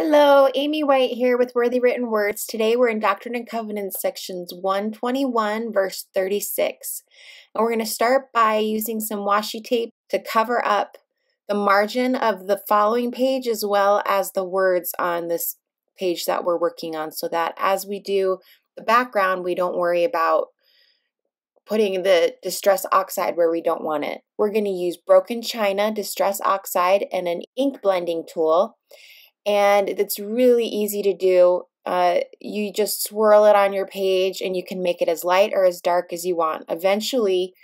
Hello, Amy White here with Worthy Written Words. Today we're in Doctrine and Covenants sections 121 verse 36. And we're going to start by using some washi tape to cover up the margin of the following page as well as the words on this page that we're working on, so that as we do the background we don't worry about putting the distress oxide where we don't want it. We're going to use broken china, distress oxide, and an ink blending tool. And it's really easy to do. You just swirl it on your page and you can make it as light or as dark as you want. Eventually,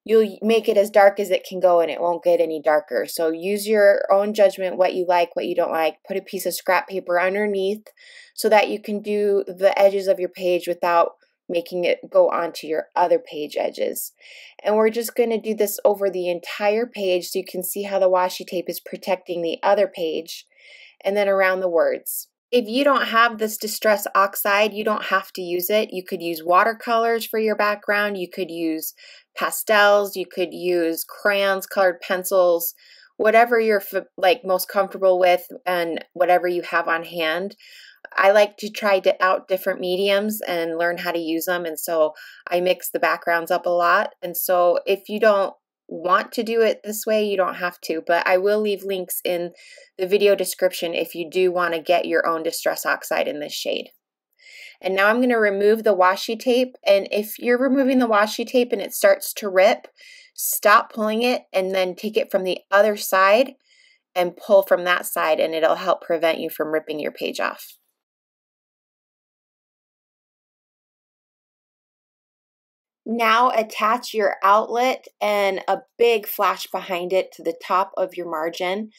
you'll make it as dark as it can go and it won't get any darker. So use your own judgment, what you like, what you don't like. Put a piece of scrap paper underneath so that you can do the edges of your page without making it go onto your other page edges. And we're just going to do this over the entire page so you can see how the washi tape is protecting the other page, and then around the words. If you don't have this distress oxide, you don't have to use it. You could use watercolors for your background. You could use pastels. You could use crayons, colored pencils, whatever you're most comfortable with and whatever you have on hand. I like to try out different mediums and learn how to use them, and so I mix the backgrounds up a lot. And so if you don't want to do it this way, you don't have to, but I will leave links in the video description if you do want to get your own distress oxide in this shade. And now I'm going to remove the washi tape, and if you're removing the washi tape and it starts to rip, stop pulling it and then take it from the other side and pull from that side, and it'll help prevent you from ripping your page off. Now attach your outlet and a big flash behind it to the top of your margin.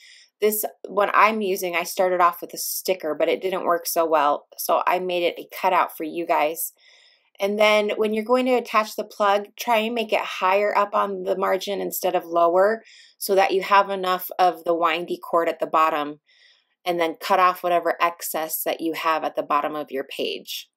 This one I'm using, I started off with a sticker, but it didn't work so well, so I made it a cutout for you guys. And then when you're going to attach the plug, try and make it higher up on the margin instead of lower, so that you have enough of the windy cord at the bottom, and then cut off whatever excess that you have at the bottom of your page.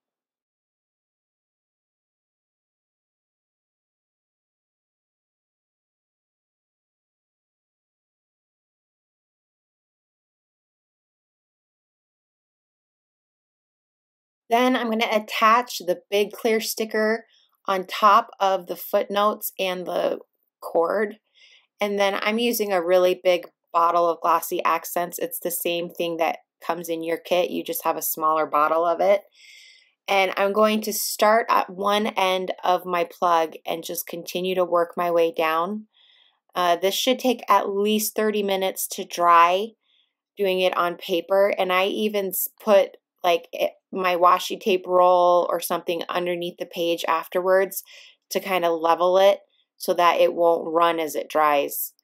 Then I'm going to attach the big clear sticker on top of the footnotes and the cord. And then I'm using a really big bottle of glossy accents. It's the same thing that comes in your kit. You just have a smaller bottle of it. And I'm going to start at one end of my plug and just continue to work my way down. This should take at least 30 minutes to dry doing it on paper. And I even put my washi tape roll or something underneath the page afterwards to kind of level it so that it won't run as it dries.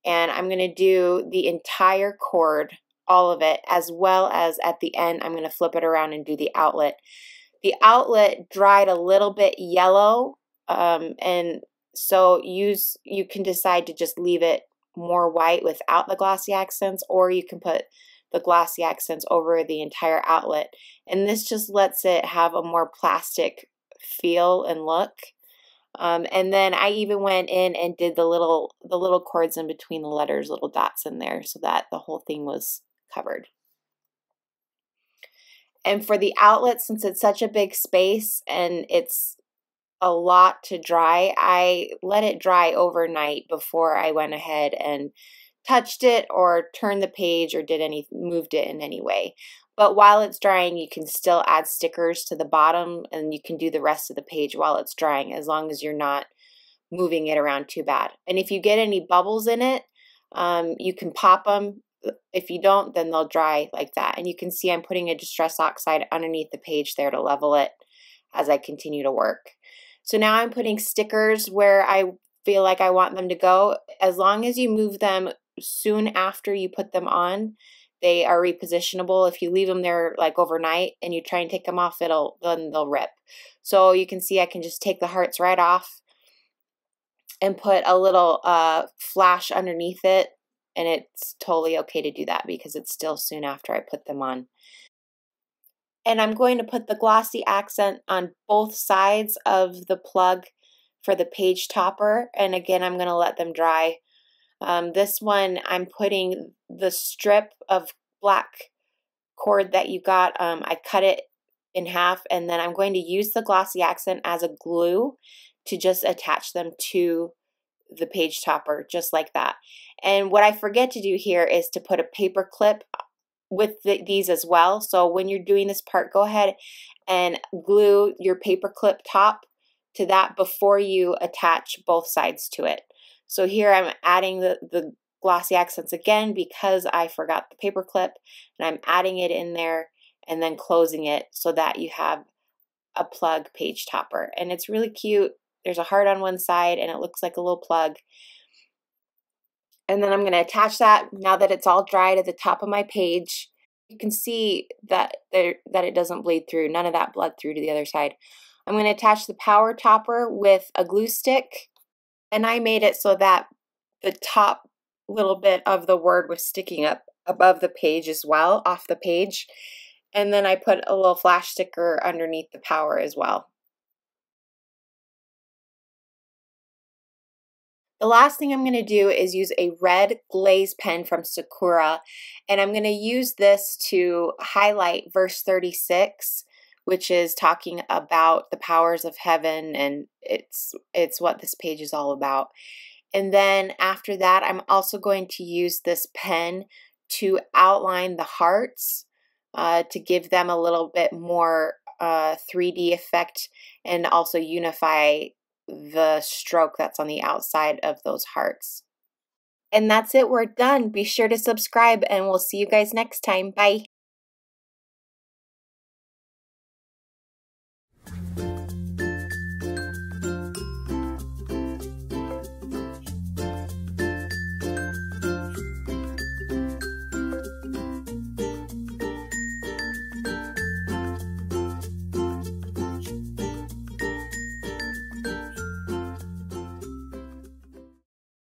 And I'm going to do the entire cord, all of it, as well as at the end I'm going to flip it around and do the outlet. The outlet dried a little bit yellow, and so you can decide to just leave it more white without the glossy accents, or you can put the glossy accents over the entire outlet, and this just lets it have a more plastic feel and look. And then I even went in and did the little cords in between the letters, little dots in there, so that the whole thing was covered. And for the outlet, since it's such a big space and it's a lot to dry, I let it dry overnight before I went ahead and touched it or turned the page or moved it in any way. But while it's drying, you can still add stickers to the bottom, and you can do the rest of the page while it's drying, as long as you're not moving it around too bad. And if you get any bubbles in it, you can pop them. If you don't, then they'll dry like that. And you can see I'm putting a distress oxide underneath the page there to level it as I continue to work. So now I'm putting stickers where I feel like I want them to go. As long as you move them soon after you put them on, they are repositionable. If you leave them there like overnight and you try and take them off, then they'll rip. So you can see I can just take the hearts right off and put a little flash underneath it, and it's totally okay to do that because it's still soon after I put them on. And I'm going to put the glossy accent on both sides of the plug for the page topper, and again I'm going to let them dry. This one I'm putting the strip of black cord that you got, I cut it in half, and then I'm going to use the glossy accent as a glue to just attach them to the page topper, just like that. And what I forget to do here is to put a paper clip with these as well. So when you're doing this part, go ahead and glue your paper clip top to that before you attach both sides to it. So here I'm adding the glossy accents again because I forgot the paper clip, and I'm adding it in there and then closing it so that you have a plug page topper. And it's really cute. There's a heart on one side and it looks like a little plug. And then I'm going to attach that now that it's all dried at the top of my page. You can see that it doesn't bleed through. None of that bled through to the other side. I'm going to attach the power topper with a glue stick, and I made it so that the top little bit of the word was sticking up above the page as well, off the page. And then I put a little flash sticker underneath the power as well. The last thing I'm going to do is use a red glaze pen from Sakura, and I'm going to use this to highlight verse 36, which is talking about the powers of heaven, and it's what this page is all about. And then after that, I'm also going to use this pen to outline the hearts to give them a little bit more 3D effect and also unify the stroke that's on the outside of those hearts. And that's it, we're done. Be sure to subscribe and we'll see you guys next time. Bye.